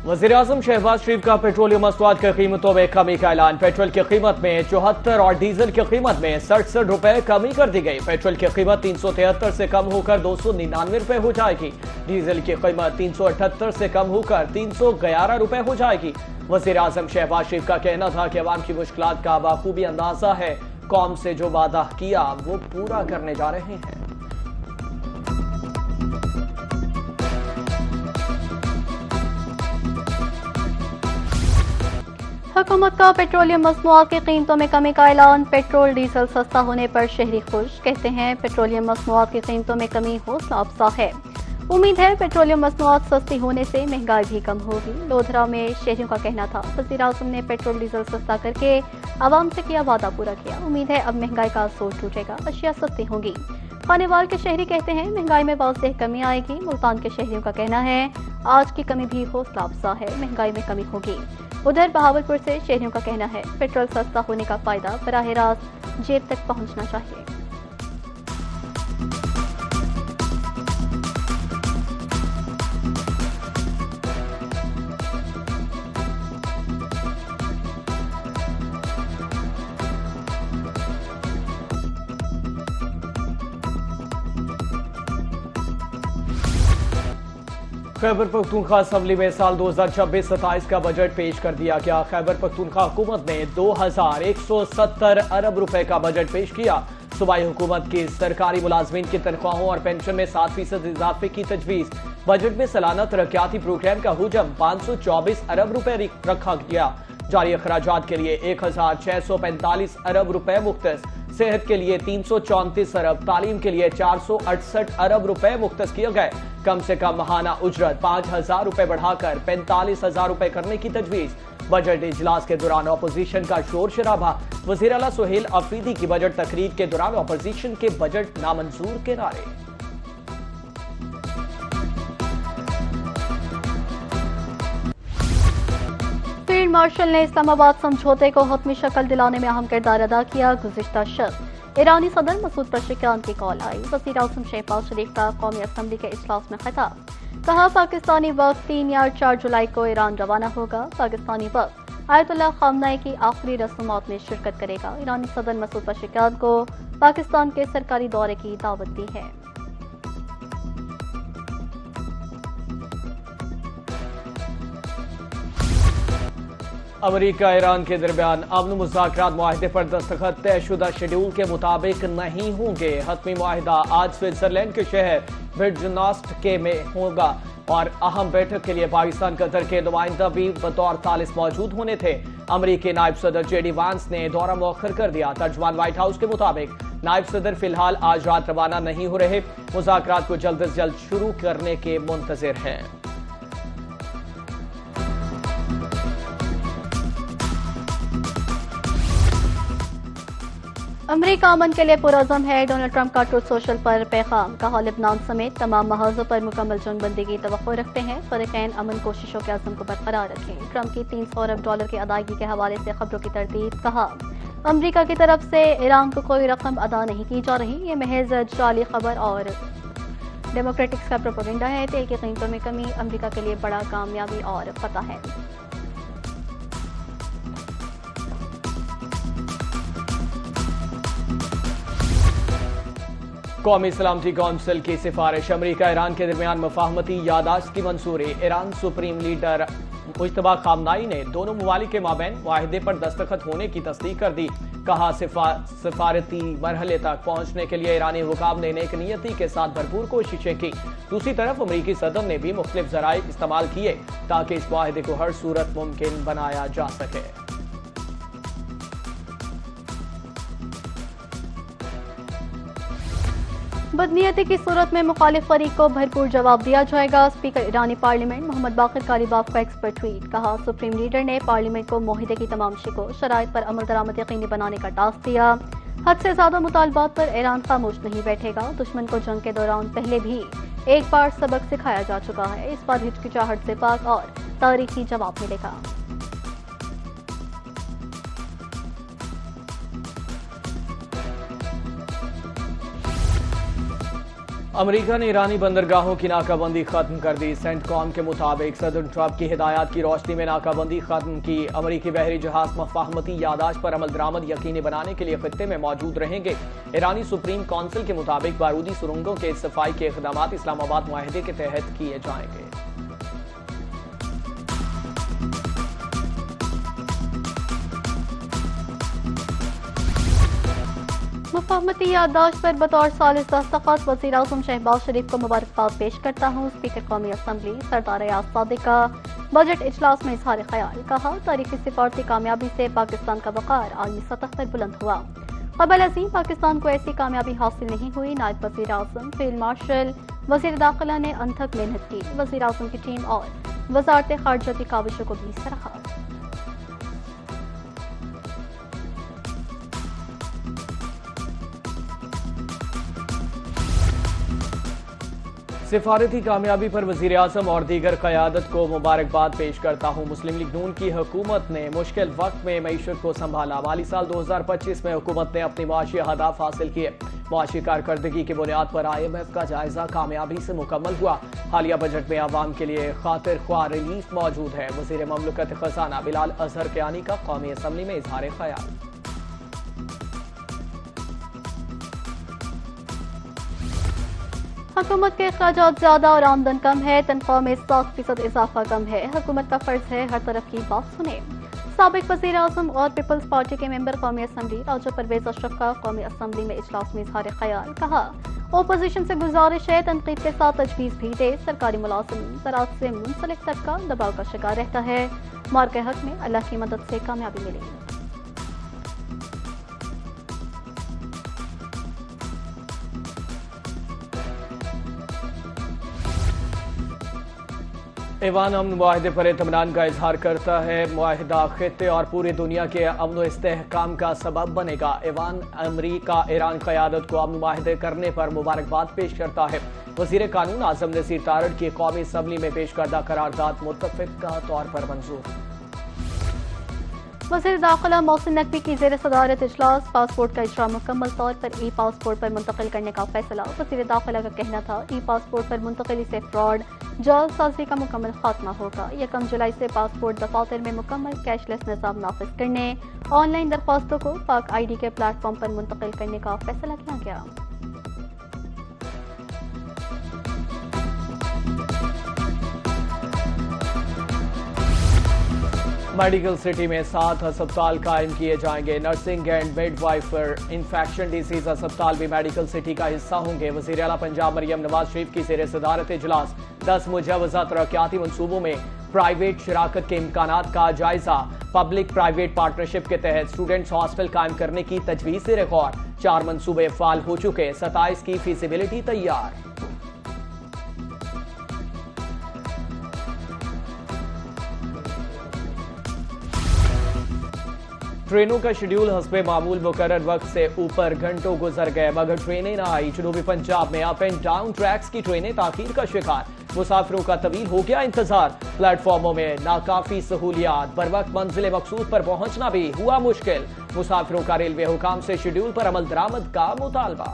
वज़ीर-ए-आज़म शहबाज शरीफ का पेट्रोलियम मसनूआत की कीमतों में कमी का ऐलान। पेट्रोल की कीमत में 74 और डीजल की कीमत में 67 रुपए कमी कर दी गई। पेट्रोल की कीमत 373 से कम होकर 299 रुपए हो जाएगी। डीजल की कीमत 378 से कम होकर 311 रुपए हो जाएगी। वज़ीर-ए-आज़म शहबाज शरीफ का कहना था कि अवाम की मुश्किलात का बाखूबी अंदाजा है। कौम से जो वादा किया वो पूरा करने जा रहे हैं। हुकूमत का पेट्रोलियम मसनूआत की कीमतों में कमी का ऐलान। पेट्रोल डीजल सस्ता होने पर शहरी खुश। कहते हैं पेट्रोलियम मसनूआत की कीमतों में कमी हौसला अफजा है। उम्मीद है पेट्रोलियम मसनूआत सस्ती होने से महंगाई भी कम होगी। लोधरा में शहरियों का कहना था वज़ीर-ए-आज़म ने पेट्रोल डीजल सस्ता करके आवाम से किया वादा पूरा किया। उम्मीद है अब महंगाई का असर टूटेगा, अशिया सस्ती होंगी। खानेवाल के शहरी कहते हैं महंगाई में वाज़ेह कमी आएगी। मुल्तान के शहरियों का कहना है आज की कमी भी हौसला अफजा है, महंगाई में कमी होगी। उधर बहावलपुर से शहरियों का कहना है पेट्रोल सस्ता होने का फायदा बराह रास्त जेब तक पहुंचना चाहिए। खैबर पख्तूनख्वा असम्बली में साल 2026-27 का बजट पेश कर दिया गया। खैबर पख्तूनख्वा हुकूमत ने 2170 अरब रुपए का बजट पेश किया। सूबाई हुकूमत की सरकारी मुलाजमीन की तनख्वाहों और पेंशन में 7% इजाफे की तजवीज। बजट में सालाना तरक्याती प्रोग्राम का हुजम 524 अरब रुपए रखा गया। जारी अखराजात के लिए 1645 अरब रुपए मुख्तस, सेहत के लिए 334 अरब, तालीम के लिए 468 अरब रुपए मुख्तस किए गए। कम से कम माहाना उजरत 5000 रुपए बढ़ाकर 45,000 रुपए करने की तजवीज। बजट इजलास के दौरान अपोजिशन का शोर शराबा। वज़ीर आला सुहेल अफरीदी की बजट तकरीर के दौरान अपोजिशन के बजट नामंजूर के नारे। फील्ड मार्शल ने इस्लामाबाद समझौते को हतमी शक्ल दिलाने में अहम किरदार अदा किया। गुज़िश्ता शब ईरानी सदर मसूद पेज़ेश्कियान की कॉल आई। वज़ीर-ए-आज़म शहबाज शरीफ का कौमी असम्बली के इजलास में खिताब। कहा पाकिस्तानी वक्त 3 या 4 जुलाई को ईरान रवाना होगा। पाकिस्तानी वक्त आयतुल्लाह ख़ामनेई की आखिरी रस्मात में शिरकत करेगा। ईरानी सदर मसूद पेज़ेश्कियान को पाकिस्तान के सरकारी दौरे की दावत दी है। अमेरिका ईरान के दरमियान अमन मुज़ाकरात मुआहदे पर दस्तखत तयशुदा शेड्यूल के मुताबिक नहीं होंगे। हतमी मुआहदा आज स्विट्जरलैंड के शहर विट्जनास्टके में होगा और अहम बैठक के लिए पाकिस्तान कतर के नुमाइंदा भी बतौर तालिस मौजूद होने थे। अमेरिकी नायब सदर जेडी वांस ने दौरा मौखर कर दिया। तर्जुमान व्हाइट हाउस के मुताबिक नायब सदर फिलहाल आज रात रवाना नहीं हो रहे। मुज़ाकरात को जल्द से जल्द शुरू करने के मुंतज़िर हैं। अमेरिका अमन के लिए पुरअज़म है। डोनाल्ड ट्रंप का ट्रूथ सोशल पर पैगाम। कहा लेबनान समेत तमाम महाजों पर मुकम्मल जंगबंदी की तवक्को रखते हैं। फ़रीक़ैन अमन कोशिशों के अज़्म को बरकरार रखें। ट्रंप की 300 अरब डॉलर की अदायगी के हवाले से खबरों की तरदीद। कहा अमेरिका की तरफ से ईरान को कोई रकम अदा नहीं की जा रही, ये महज जाली खबर और डेमोक्रेटिक्स का प्रोपेगेंडा है। तेल की कीमतों में कमी अमेरिका के लिए बड़ा कामयाबी और फतह है। कौमी सलामती कौंसिल की सिफारिश। अमेरिका ईरान के दरमियान मफाहमती यादाश्त की मंजूरी। Iran supreme leader Mujtaba Khamenei ने दोनों ममालिक के माबैन मुआहदे पर दस्तखत होने की तस्दीक कर दी। कहा सिफारती मरहले तक पहुंचने के लिए ईरानी हुकाम ने नेक नियति के साथ भरपूर कोशिशें की। दूसरी तरफ अमेरिकी सदर ने भी मुख्तलिफ जराए इस्तेमाल किए ताकि इस मुआहदे को हर सूरत मुमकिन बनाया जा सके। बदनीयती की सूरत में मुखालिफ फरीक को भरपूर जवाब दिया जाएगा। स्पीकर ईरानी पार्लियामेंट मोहम्मद बाकिर कालिबाफ का एक्सपर्ट ट्वीट। कहा सुप्रीम लीडर ने पार्लियामेंट को मुआहदे की तमाम शिको शराइत पर अमल दरामद यकीनी बनाने का टास्क दिया। हद से ज्यादा मुतालबात पर ईरान खामोश नहीं बैठेगा। दुश्मन को जंग के दौरान पहले भी एक बार सबक सिखाया जा चुका है। इस बार हिचकिचाहट से पाक और तारीखी जवाब मिलेगा। अमेरिका ने ईरानी बंदरगाहों की नाकाबंदी खत्म कर दी। सेंटकॉम के मुताबिक सदर ट्रंप की हिदायत की रोशनी में नाकाबंदी खत्म की। अमेरिकी बहरी जहाज मफाहमती यादाश्त पर अमल दरामद यकीनी बनाने के लिए खत्ते में मौजूद रहेंगे। ईरानी सुप्रीम काउंसिल के मुताबिक बारूदी सुरंगों के सफाई के इक़दामात इस्लामाबाद मुआहदे के तहत किए जाएंगे। मुफाहमती याददाश्त पर बतौर सालिस दस्तखत वज़ीर आज़म शहबाज शरीफ को मुबारकबाद पेश करता हूँ। स्पीकर कौमी असम्बली सरदार एयाज सादिक का बजट इजलास में इजहार ख्याल। कहा, तारीखी सिफारती कामयाबी से पाकिस्तान का वक़ार आलमी सतह पर बुलंद हुआ। क़बल अज़ीम पाकिस्तान को ऐसी कामयाबी हासिल नहीं हुई। नायब वज़ीर आज़म फील्ड मार्शल वज़ीर दाखिला ने अनथक मेहनत की। वज़ीर आज़म की टीम और वज़ारत ख़ारजा की काविशों को भी सराहा। सिफारती कामयाबी पर वज़ीर आज़म और दीगर क़यादत को मुबारकबाद पेश करता हूँ। मुस्लिम लीग नून की हुकूमत ने मुश्किल वक्त में मईशत को संभाला। माली साल 2025 में हुकूमत ने अपनी माशी अहदाफ हासिल किए। माशी कारकर्दगी की बुनियाद पर IMF का जायजा कामयाबी से मुकम्मल हुआ। हालिया बजट में आवाम के लिए खातिर ख्वाह रिलीफ मौजूद है। वज़ीर ममलकत खजाना बिलाल अजहर कियानी का कौमी असम्बली में इजहार ख्याल। हुकूमत के अखराजात ज्यादा और आमदन कम है। तनख्वाह में 7% इजाफा कम है। हुकूमत का फर्ज है हर तरफ की बात सुने। साबिक वज़ीर आज़म और पीपल्स पार्टी के मेंबर कौमी असम्बली राजा परवेज अशरफ का कौमी असम्बली में इजलास में इजहार ख्याल। कहा, ओपोजिशन से गुजारिश है तनकीद के साथ तजवीज़ भी दे। सरकारी मुलाजिम ज़राअत से मुंसलिक तबका दबाव का शिकार रहता है। मार के हक में अल्लाह की मदद से कामयाबी मिलेगी। ईवान अमन मुआहदे पर इत्मीनान का इजहार करता है। मुआहदा खित्ते और पूरी दुनिया के अमन व इस्तेहकाम का सबब बनेगा। ईवान अमरीका ईरान क़यादत को अमन मुआहदे करने पर मुबारकबाद पेश करता है। वज़ीर कानून आज़म नसीर तारड़ की कौमी असम्बली में पेश करदा करारदाद मुत्तफ़िक़ा तौर पर मंजूर। वज़ीर दाखिला मोहसिन नकवी की ज़ेर सदारत इजलास। पासपोर्ट का इजरा मुकम्मल तौर पर ई पासपोर्ट पर मुंतकिल करने का फैसला। वज़ीर दाखिला का कहना था, ई पासपोर्ट पर मुंतकिली से फ्रॉड जालसाजी का मुकम्मल खात्मा होगा। 1 जुलाई से पासपोर्ट दफातर में मुकम्मल कैशलेस निज़ाम नाफिज करने, ऑनलाइन दरख्वास्तों को पाक ID के प्लेटफॉर्म पर मुंतकिल करने का फैसला किया गया। मेडिकल सिटी में 7 अस्पताल कायम किए जाएंगे। नर्सिंग एंड मिडवाइफर इंफेक्शन डिजीज अस्पताल भी मेडिकल सिटी का हिस्सा होंगे। वज़ीर आला पंजाब मरियम नवाज शरीफ की ज़ेर सदारत इजलास। 10 मुजवज़ा तरक्याती मनसूबों में प्राइवेट शराकत के इम्कानात का जायजा। पब्लिक प्राइवेट पार्टनरशिप के तहत स्टूडेंट्स हॉस्टल कायम करने की तजवीज़ से रिकॉर्ड। 4 मनसूबे फाल हो चुके। 27 की फीसिबिलिटी तैयार। ट्रेनों का शेड्यूल हस्बे मामूल मुकर्रर वक्त से ऊपर घंटों गुजर गए मगर ट्रेनें ना आई। जनूबी पंजाब में अप एंड डाउन ट्रैक्स की ट्रेनें ताखीर का शिकार। मुसाफिरों का तवील हो गया इंतजार। प्लेटफॉर्मों में नाकाफी सहूलियात। बर वक्त मंजिल मकसूद पर पहुंचना भी हुआ मुश्किल। मुसाफिरों का रेलवे हुकाम से शेड्यूल पर अमल दरामद का मुतालबा।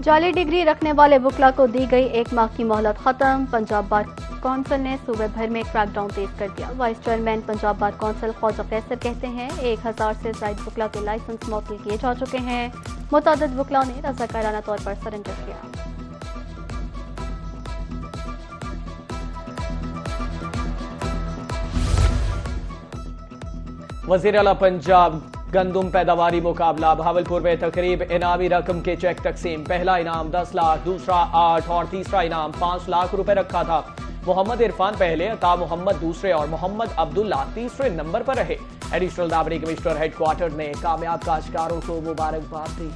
जाली डिग्री रखने वाले वकला को दी गई 1 माह की मोहलत खत्म। पंजाब बार कौंसिल ने सूबे भर में क्रैकडाउन तेज कर दिया। Vice chairman Punjab bar council Khwaja Qaiser कहते हैं, 1000 से ज्यादा वकला के लाइसेंस मुअत्तल किए जा चुके हैं। मुतअद्दिद वकला ने रज़ाकाराना तौर पर सरेंडर किया। वज़ीर आला पंजाब गंदुम पैदावारी मुकाबला। भावलपुर में तकरीब इनामी रकम के चेक तकसीम। पहला इनाम 10 लाख, दूसरा 8 और तीसरा इनाम 5 लाख रुपए रखा था। मोहम्मद इरफान पहले, अता मोहम्मद दूसरे और मोहम्मद अब्दुल्ला तीसरे नंबर पर रहे। एडिशनल डाबरी कमिश्नर हेडक्वार्टर ने कामयाब काश्तकारों को मुबारकबाद दी।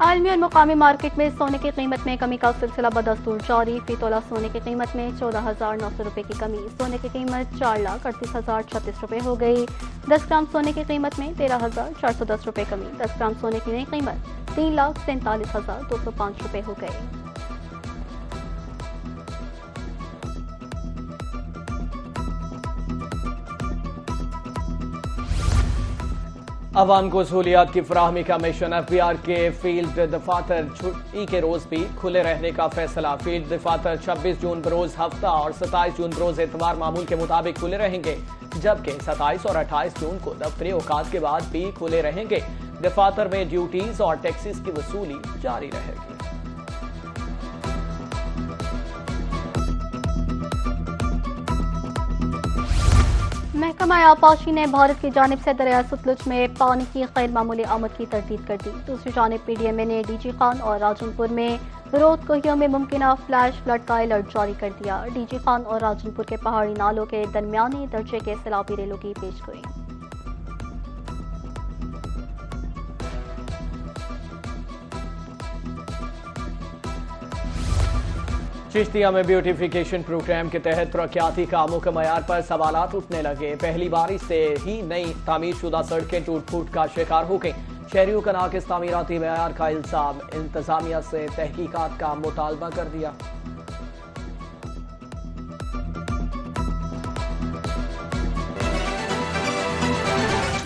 आलमी और मुकामी मार्केट में सोने की कीमत में कमी का सिलसिला बदस्तूर जारी। फी तोला सोने की कीमत में 14,900 रुपए की कमी। सोने की कीमत 4,38,036 रुपए हो गई। 10 ग्राम सोने की कीमत में 13,410 रुपए कमी। 10 ग्राम सोने की नई कीमत 3,47,205 रुपए हो गई। अवाम को सहूलियात की फराहमी का मिशन। FBR के फील्ड दफातर छुट्टी के रोज भी खुले रहने का फैसला। फील्ड दफातर 26 जून बरोज हफ्ता और 27 जून बरोज एतवार मामूल के मुताबिक खुले रहेंगे, जबकि 27 और 28 जून को दफ्तरी औकात के बाद भी खुले रहेंगे। दफातर में ड्यूटीज और टैक्सीज की वसूली जारी रहेगी। महकमा आबपाशी ने भारत की जानिब से दरिया सतलुज में पानी की गैर मामूली आमद की तरदीद कर दी। दूसरी जानिब PDMA ने DG खान और राजनपुर में रोहतकोहियों में मुमकिन फ्लैश फ्लड का अलर्ट जारी कर दिया। DG खान और राजनपुर के पहाड़ी नालों के दरमियानी दर्जे के सैलाबी रेलों की पेशगोई। चिश्तिया में ब्यूटिफिकेशन प्रोग्राम के तहत तरक्याती कामों के मयार पर सवालात उठने लगे। पहली बारिश से ही नई तामीरशुदा सड़कें टूट फूट का शिकार हो गईं। शहरियों का नाकिस तामीराती मयार का इल्जाम। इंतजामिया से तहकीकात का मुतालबा कर दिया।